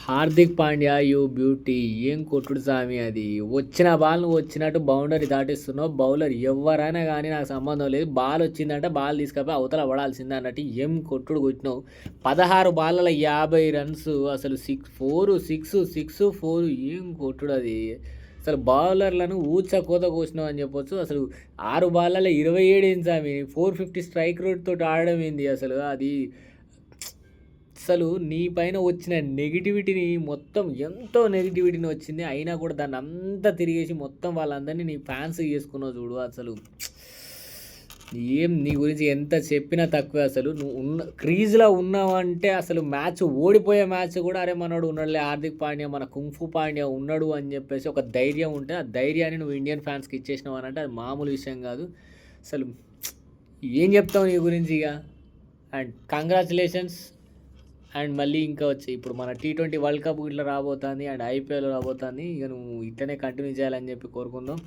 Hardik Pandya you beauty ఏం కొట్టుడు సామి అది. వచ్చిన బాల్ నువ్వు వచ్చినట్టు బౌండరీ దాటిస్తున్నావు. బౌలర్ ఎవరైనా కానీ నాకు సంబంధం లేదు. బాల్ వచ్చిందంటే బాల్ తీసుకపోయి అవతల పడాల్సిందే అన్నట్టు ఏం కొట్టుడు కొట్టినావు. 16 బాళ్ళలో 50 రన్స్. అసలు 6 ఏం కొట్టుడు అది. అసలు బౌలర్లను కోత కోసినావు అని చెప్పొచ్చు. అసలు 6 బాళ్ళలో 27 ఏంటి సామి. 450 స్ట్రైక్ రేట్ తోటి ఆడడం ఏంది అసలు. అది అసలు నీ పైన వచ్చిన నెగిటివిటీని మొత్తం ఎంతో నెగిటివిటీని వచ్చింది. అయినా కూడా దాన్ని అంతా తిరిగేసి మొత్తం వాళ్ళందరినీ నీ ఫ్యాన్స్ చేసుకున్నావు చూడు. అసలు ఏం నీ గురించి ఎంత చెప్పినా తక్కువే. అసలు నువ్వు క్రీజ్లో ఉన్నావంటే అసలు మ్యాచ్ ఓడిపోయే మ్యాచ్ కూడా అరే మనోడు ఉన్నాడులే హార్దిక్ పాండ్యా మన కుంఫు పాండ్యా ఉన్నాడు అని చెప్పేసి ఒక ధైర్యం ఉంటే ఆ ధైర్యాన్ని నువ్వు ఇండియన్ ఫ్యాన్స్కి ఇచ్చేసినావు అని అంటే అది మామూలు విషయం కాదు. అసలు ఏం చెప్తావు నీ గురించి ఇక. And congratulations. అండ్ మళ్ళీ ఇంకా వచ్చి ఇప్పుడు మన T20 వరల్డ్ కప్ ఇట్లా రాబోతుంది అండ్ IPL రాబోతుంది. ఇక నువ్వు ఇట్లనే కంటిన్యూ చేయాలని చెప్పి కోరుకుందాం.